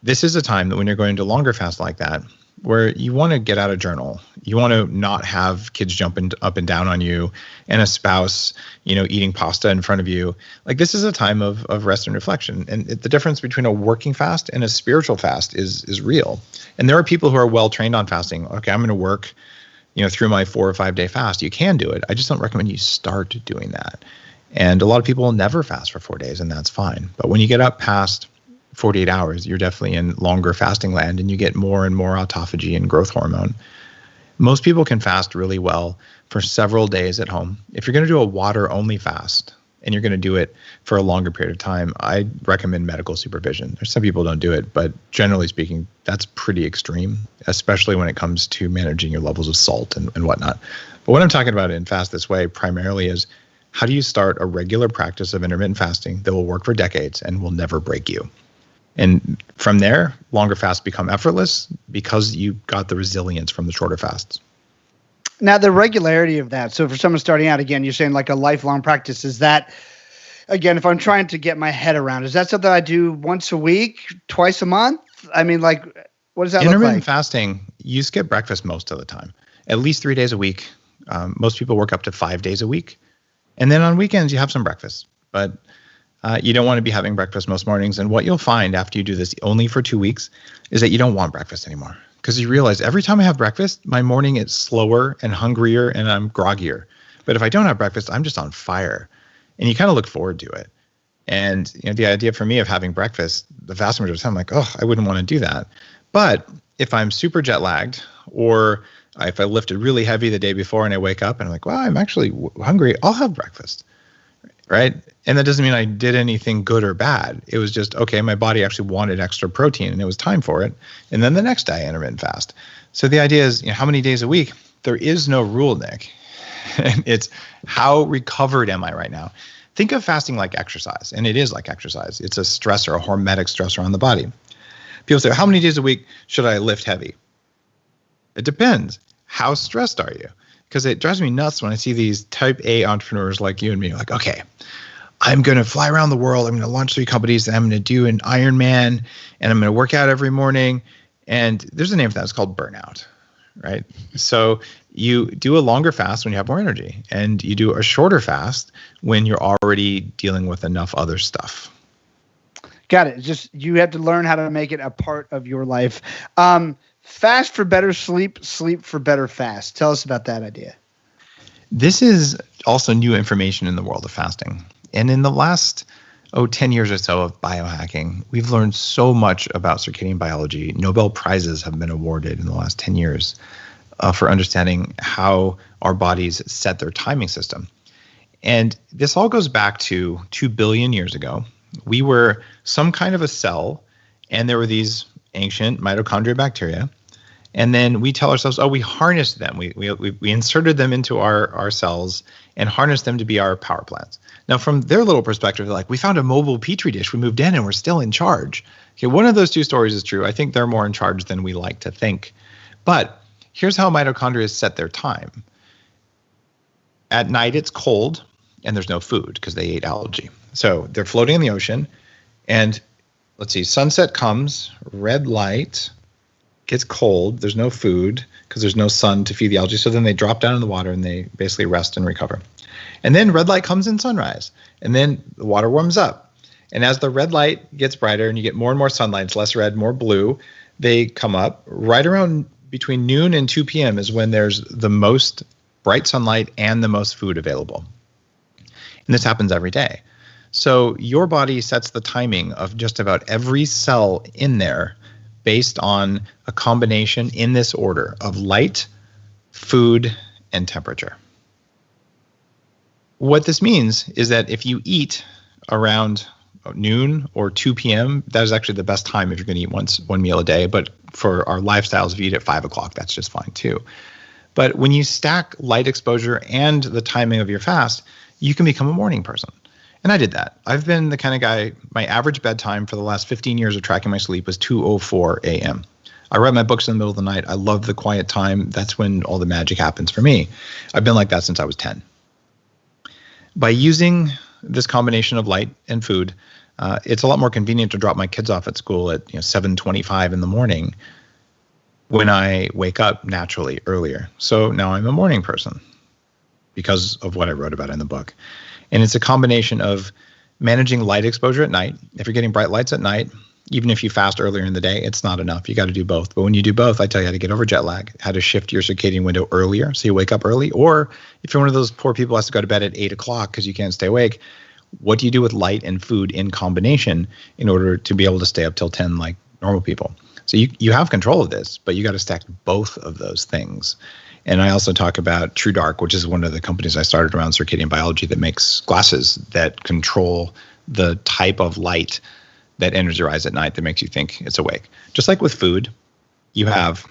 this is a time that when you're going to longer fast like that, where you want to get out a journal. You want to not have kids jumping up and down on you and a spouse, eating pasta in front of you. Like, this is a time of rest and reflection. And the difference between a working fast and a spiritual fast is real. And there are people who are well trained on fasting. Okay, I'm going to work, through my 4 or 5 day fast. You can do it. I just don't recommend you start doing that. And a lot of people will never fast for 4 days, and that's fine. But when you get up past 48 hours, you're definitely in longer fasting land, and you get more and more autophagy and growth hormone. Most people can fast really well for several days at home. If you're going to do a water-only fast and you're going to do it for a longer period of time, I recommend medical supervision. There's some people who don't do it, but generally speaking, that's pretty extreme, especially when it comes to managing your levels of salt and whatnot. But what I'm talking about in Fast This Way primarily is, how do you start a regular practice of intermittent fasting that will work for decades and will never break you? And from there, longer fasts become effortless because you got the resilience from the shorter fasts. Now, the regularity of that. So for someone starting out, again, you're saying like a lifelong practice. Is that, again, if I'm trying to get my head around, is that something I do once a week, twice a month? I mean, like, what does that look like? Intermittent fasting, you skip breakfast most of the time, at least 3 days a week. Most people work up to 5 days a week. And then on weekends, you have some breakfast. But you don't want to be having breakfast most mornings. And what you'll find after you do this only for 2 weeks is that you don't want breakfast anymore. Because you realize every time I have breakfast, my morning is slower and hungrier and I'm groggier. But if I don't have breakfast, I'm just on fire. And you kind of look forward to it. And the idea for me of having breakfast, the vast majority of the time, I'm like, oh, I wouldn't want to do that. But if I'm super jet lagged, or if I lifted really heavy the day before and I wake up and I'm like, well, I'm actually hungry, I'll have breakfast. Right? And that doesn't mean I did anything good or bad. It was just, okay, my body actually wanted extra protein and it was time for it. And then the next day, intermittent fast. So the idea is, how many days a week? There is no rule, Nick. And it's how recovered am I right now? Think of fasting like exercise, and it is like exercise. It's a stressor, a hormetic stressor on the body. People say, how many days a week should I lift heavy? It depends. How stressed are you? Because it drives me nuts when I see these type A entrepreneurs like you and me, like, okay, I'm going to fly around the world. I'm going to launch 3 companies, and I'm going to do an Ironman, and I'm going to work out every morning. And there's a name for that. It's called burnout, right? So you do a longer fast when you have more energy, and you do a shorter fast when you're already dealing with enough other stuff. Got it. Just you have to learn how to make it a part of your life. Fast for better sleep, sleep for better fast. Tell us about that idea. This is also new information in the world of fasting. And in the last 10 years or so of biohacking, we've learned so much about circadian biology. Nobel Prizes have been awarded in the last 10 years for understanding how our bodies set their timing system. And this all goes back to 2 billion years ago. We were some kind of a cell, and there were these ancient mitochondria bacteria. And then we tell ourselves, we harnessed them. We inserted them into our cells and harnessed them to be our power plants. Now, from their little perspective, they're like, we found a mobile petri dish. We moved in and we're still in charge. Okay, one of those 2 stories is true. I think they're more in charge than we like to think. But here's how mitochondria set their time. At night, it's cold and there's no food because they ate algae. So they're floating in the ocean, and let's see, sunset comes, red light, gets cold, there's no food because there's no sun to feed the algae. So then they drop down in the water and they basically rest and recover. And then red light comes in sunrise, and then the water warms up. And as the red light gets brighter and you get more and more sunlight, it's less red, more blue, they come up. Right around between noon and 2 p.m. is when there's the most bright sunlight and the most food available. And this happens every day. So your body sets the timing of just about every cell in there based on a combination in this order of light, food, and temperature. What this means is that if you eat around noon or 2 p.m., that is actually the best time if you're going to eat one meal a day. But for our lifestyles, if you eat at 5 o'clock, that's just fine too. But when you stack light exposure and the timing of your fast, you can become a morning person. And I did that. I've been the kind of guy, my average bedtime for the last 15 years of tracking my sleep was 2:04 a.m. I write my books in the middle of the night. I love the quiet time. That's when all the magic happens for me. I've been like that since I was 10. By using this combination of light and food, it's a lot more convenient to drop my kids off at school at 7:25 in the morning when I wake up naturally earlier. So now I'm a morning person because of what I wrote about in the book. And it's a combination of managing light exposure at night. If you're getting bright lights at night, even if you fast earlier in the day, it's not enough. You got to do both. But when you do both, I tell you how to get over jet lag, how to shift your circadian window earlier so you wake up early. Or if you're one of those poor people who has to go to bed at 8 o'clock because you can't stay awake, what do you do with light and food in combination in order to be able to stay up till 10 like normal people? So you have control of this, but you got to stack both of those things. And I also talk about True Dark, which is one of the companies I started around circadian biology that makes glasses that control the type of light that enters your eyes at night that makes you think it's awake. Just like with food, you have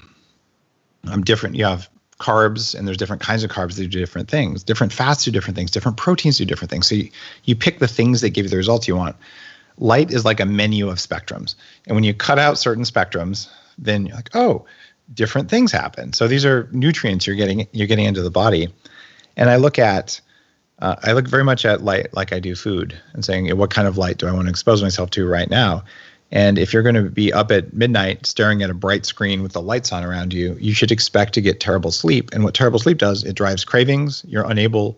different. You have carbs, and there's different kinds of carbs that do different things. Different fats do different things. Different proteins do different things. So you pick the things that give you the results you want. Light is like a menu of spectrums. And when you cut out certain spectrums, then you're like, oh, different things happen. So these are nutrients you're getting into the body. And I look very much at light like I do food and saying, what kind of light do I want to expose myself to right now? And if you're going to be up at midnight staring at a bright screen with the lights on around you, you should expect to get terrible sleep. And what terrible sleep does, it drives cravings. You're unable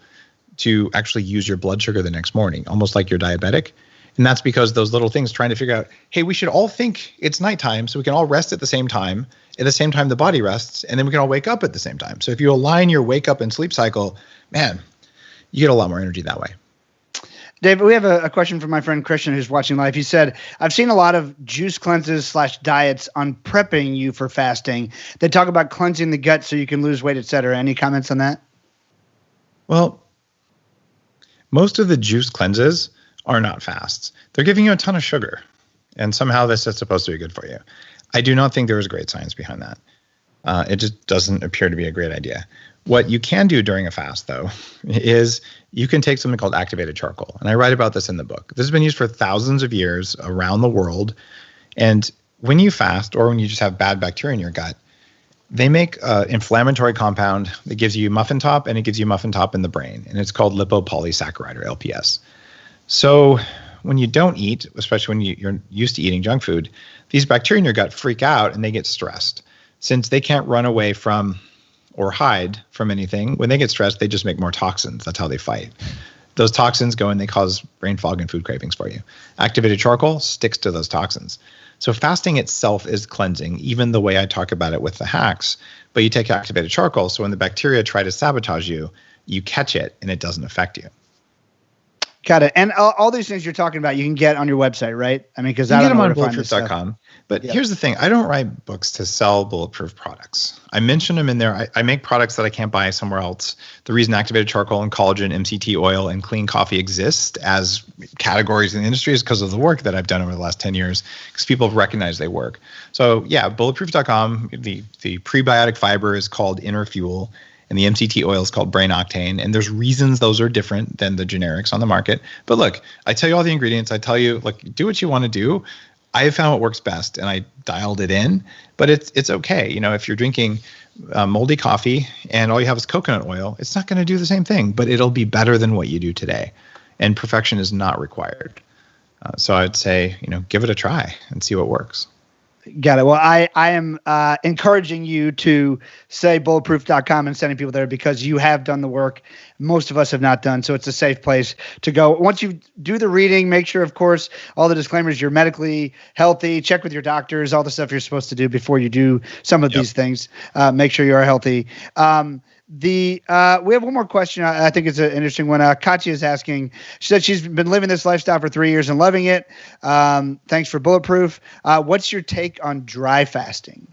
to actually use your blood sugar the next morning, almost like you're diabetic. And that's because those little things trying to figure out, hey, we should all think it's nighttime so we can all rest at the same time. At the same time, the body rests, and then we can all wake up at the same time. So if you align your wake up and sleep cycle, man, you get a lot more energy that way. Dave, we have a question from my friend Christian who's watching live. He said, I've seen a lot of juice cleanses / diets on prepping you for fasting. They talk about cleansing the gut so you can lose weight, et cetera. Any comments on that? Well, most of the juice cleanses are not fasts. They're giving you a ton of sugar, and somehow this is supposed to be good for you. I do not think there is great science behind that. It just doesn't appear to be a great idea. What you can do during a fast, though, is you can take something called activated charcoal. And I write about this in the book. This has been used for thousands of years around the world. And when you fast, or when you just have bad bacteria in your gut, they make an inflammatory compound that gives you muffin top, and it gives you muffin top in the brain. And it's called lipopolysaccharide, or LPS. So when you don't eat, especially when you're used to eating junk food, these bacteria in your gut freak out and they get stressed. Since they can't run away from or hide from anything, when they get stressed, they just make more toxins. That's how they fight. Those toxins go and they cause brain fog and food cravings for you. Activated charcoal sticks to those toxins. So fasting itself is cleansing, even the way I talk about it with the hacks. But you take activated charcoal, so when the bacteria try to sabotage you, you catch it and it doesn't affect you. Got it. And all these things you're talking about, you can get on your website, right? I mean, because I don't know where to find this stuff. Bulletproof.com. But here's the thing. I don't write books to sell Bulletproof products. I mention them in there. I make products that I can't buy somewhere else. The reason activated charcoal and collagen, MCT oil, and clean coffee exist as categories in the industry is because of the work that I've done over the last 10 years, because people have recognized they work. So yeah, Bulletproof.com, the prebiotic fiber is called Inner Fuel, and the MCT oil is called Brain Octane. And there's reasons those are different than the generics on the market. But look, I tell you all the ingredients. I tell you, like, do what you want to do. I have found what works best, and I dialed it in. But it's okay. You know, if you're drinking moldy coffee and all you have is coconut oil, it's not going to do the same thing, but it'll be better than what you do today. And perfection is not required. So I'd say, you know, give it a try and see what works. Got it. Well, I am encouraging you to say bulletproof.com and sending people there, because you have done the work most of us have not done. So it's a safe place to go. Once you do the reading, make sure, of course, all the disclaimers, you're medically healthy, check with your doctors, all the stuff you're supposed to do before you do some of these things. Make sure you are healthy. We have one more question. I think it's an interesting one. Katya is asking. She said she's been living this lifestyle for 3 years and loving it. Thanks for Bulletproof. What's your take on dry fasting?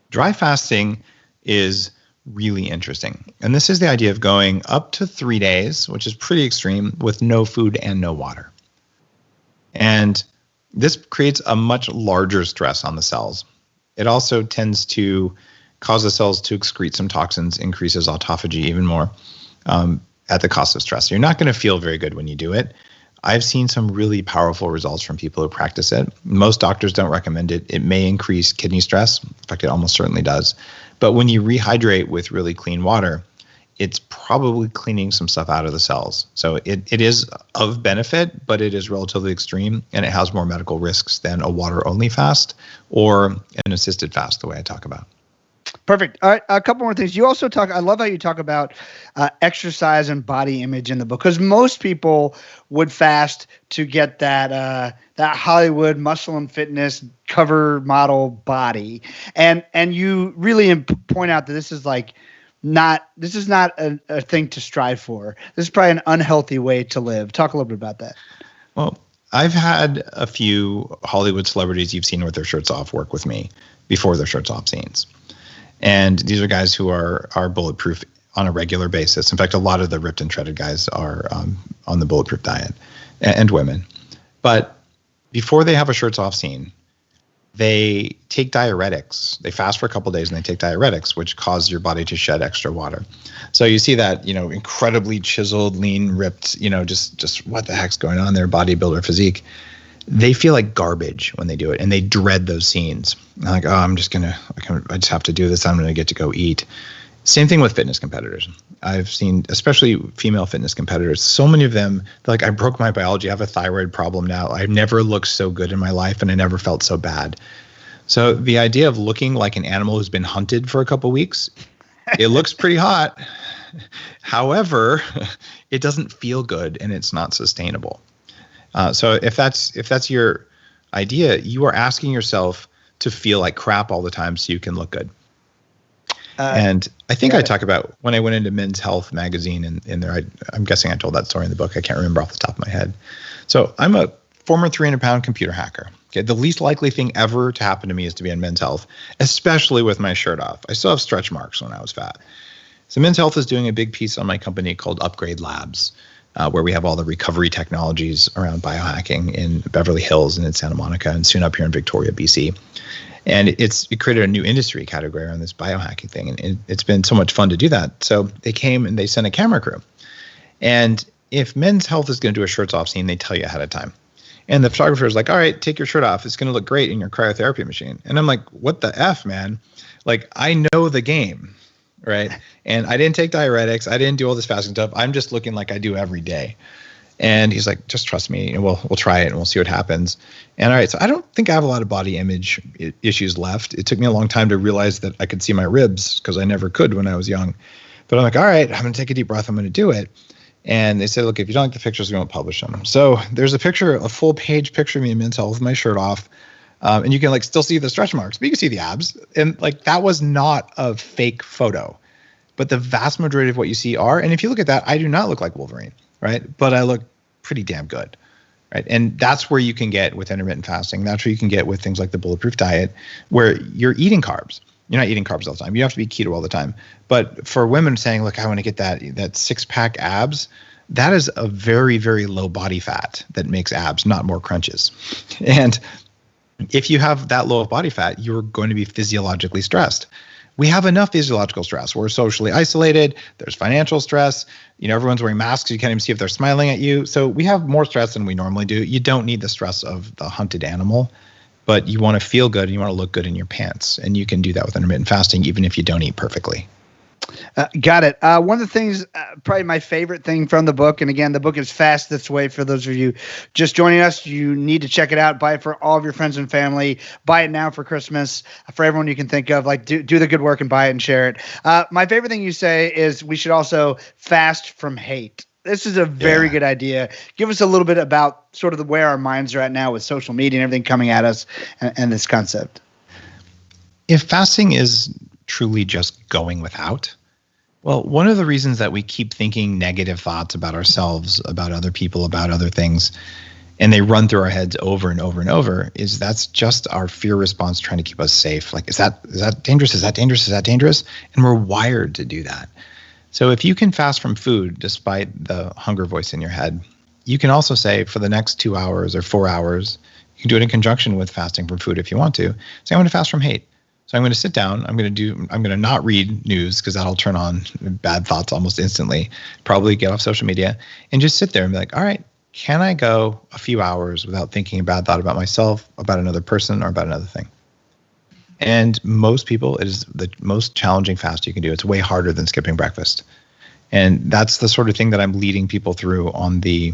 Dry fasting is really interesting. And this is the idea of going up to 3 days, which is pretty extreme, with no food and no water. And this creates a much larger stress on the cells. It also tends to cause the cells to excrete some toxins, increases autophagy even more at the cost of stress. You're not going to feel very good when you do it. I've seen some really powerful results from people who practice it. Most doctors don't recommend it. It may increase kidney stress. In fact, it almost certainly does. But when you rehydrate with really clean water, it's probably cleaning some stuff out of the cells. So it is of benefit, but it is relatively extreme, and it has more medical risks than a water-only fast or an assisted fast, the way I talk about. Perfect. All right. A couple more things. You also talk, I love how you talk about exercise and body image in the book, because most people would fast to get that Hollywood muscle and fitness cover model body. And you really point out that this is not a thing to strive for. This is probably an unhealthy way to live. Talk a little bit about that. Well, I've had a few Hollywood celebrities you've seen with their shirts off work with me before their shirts off scenes. And these are guys who are bulletproof on a regular basis. In fact, a lot of the ripped and shredded guys are on the Bulletproof Diet, and women. But before they have a shirts off scene, they take diuretics. They fast for a couple of days and they take diuretics, which cause your body to shed extra water. So you see that, incredibly chiseled, lean, ripped, just what the heck's going on there, bodybuilder physique. They feel like garbage when they do it, and they dread those scenes. They're like, I just have to do this. I'm going to get to go eat. Same thing with fitness competitors. I've seen, especially female fitness competitors, so many of them, they're like, I broke my biology. I have a thyroid problem now. I've never looked so good in my life, and I never felt so bad. So the idea of looking like an animal who's been hunted for a couple weeks, it looks pretty hot. However, it doesn't feel good, and it's not sustainable. So if that's your idea, you are asking yourself to feel like crap all the time so you can look good. And I think I talk about when I went into Men's Health magazine, and in there, I'm guessing I told that story in the book. I can't remember off the top of my head. So I'm a former 300-pound computer hacker. Okay, the least likely thing ever to happen to me is to be in Men's Health, especially with my shirt off. I still have stretch marks when I was fat. So Men's Health is doing a big piece on my company called Upgrade Labs, where we have all the recovery technologies around biohacking in Beverly Hills and in Santa Monica, and soon up here in Victoria, BC. And it created a new industry category around this biohacking thing. And it's been so much fun to do that. So they came and they sent a camera crew. And if Men's Health is going to do a shirts off scene, they tell you ahead of time. And the photographer is like, all right, take your shirt off. It's going to look great in your cryotherapy machine. And I'm like, what the F, man? Like, I know the game, right? And I didn't take diuretics. I didn't do all this fasting stuff. I'm just looking like I do every day. And he's like, just trust me, and we'll try it and we'll see what happens. And all right, so I don't think I have a lot of body image issues left. It took me a long time to realize that I could see my ribs because I never could when I was young. But I'm like, all right, I'm going to take a deep breath. I'm going to do it. And they said, look, if you don't like the pictures, we won't publish them. So there's a picture, a full page picture of me in Men's Health with my shirt off. And you can like still see the stretch marks, but you can see the abs. And like, that was not a fake photo, but the vast majority of what you see are. And if you look at that, I do not look like Wolverine, right? But I look pretty damn good, right? And that's where you can get with intermittent fasting. That's where you can get with things like the Bulletproof Diet, where you're eating carbs. You're not eating carbs all the time. You have to be keto all the time. But for women saying, look, I want to get that six-pack abs, that is a very, very low body fat that makes abs, not more crunches. And if you have that low of body fat, you're going to be physiologically stressed. We have enough physiological stress. We're socially isolated. There's financial stress. Everyone's wearing masks. You can't even see if they're smiling at you. So we have more stress than we normally do. You don't need the stress of the hunted animal, but you want to feel good and you want to look good in your pants. And you can do that with intermittent fasting, even if you don't eat perfectly. Got it. One of the things, probably my favorite thing from the book, and again, the book is Fast This Way for those of you just joining us. You need to check it out. Buy it for all of your friends and family. Buy it now for Christmas, for everyone you can think of. Like, do the good work and buy it and share it. My favorite thing you say is we should also fast from hate. This is a very good idea. Give us a little bit about sort of where our minds are at now with social media and everything coming at us and this concept. If fasting is truly just going without, well, one of the reasons that we keep thinking negative thoughts about ourselves, about other people, about other things, and they run through our heads over and over and over, is that's just our fear response trying to keep us safe. Like, is that dangerous? Is that dangerous? Is that dangerous? And we're wired to do that. So if you can fast from food despite the hunger voice in your head, you can also say for the next 2 hours or 4 hours, you can do it in conjunction with fasting from food if you want to. Say, I'm going to fast from hate. So I'm going to sit down. I'm going to not read news because that'll turn on bad thoughts almost instantly. Probably get off social media and just sit there and be like, all right, can I go a few hours without thinking a bad thought about myself, about another person, or about another thing? And most people, it is the most challenging fast you can do. It's way harder than skipping breakfast. And that's the sort of thing that I'm leading people through on the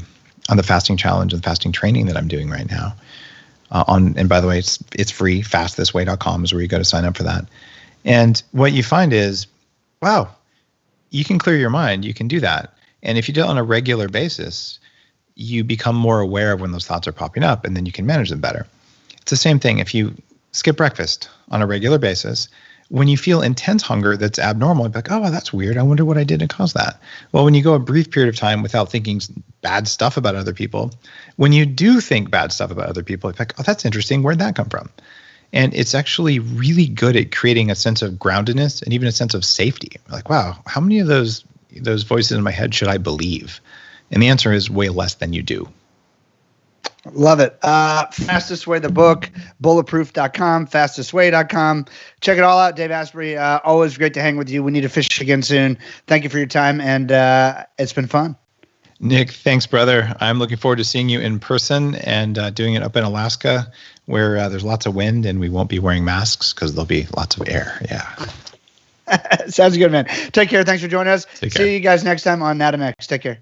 fasting challenge and fasting training that I'm doing right now. And by the way, it's free. fastthisway.com is where you go to sign up for that. And what you find is, wow, you can clear your mind. You can do that. And if you do it on a regular basis, you become more aware of when those thoughts are popping up, and then you can manage them better. It's the same thing if you skip breakfast on a regular basis. When you feel intense hunger that's abnormal, you're like, oh, well, that's weird. I wonder what I did to cause that. Well, when you go a brief period of time without thinking bad stuff about other people, when you do think bad stuff about other people, it's like, oh, that's interesting. Where'd that come from? And it's actually really good at creating a sense of groundedness and even a sense of safety. Like, wow, how many of those voices in my head should I believe? And the answer is way less than you do. Love it. Fastest Way, the book, bulletproof.com, fastestway.com. Check it all out. Dave Asprey, always great to hang with you. We need to fish again soon. Thank you for your time, and it's been fun. Nick, thanks, brother. I'm looking forward to seeing you in person and doing it up in Alaska where there's lots of wind and we won't be wearing masks because there'll be lots of air. Yeah. Sounds good, man. Take care. Thanks for joining us. Take care. See you guys next time on Nanton Next. Take care.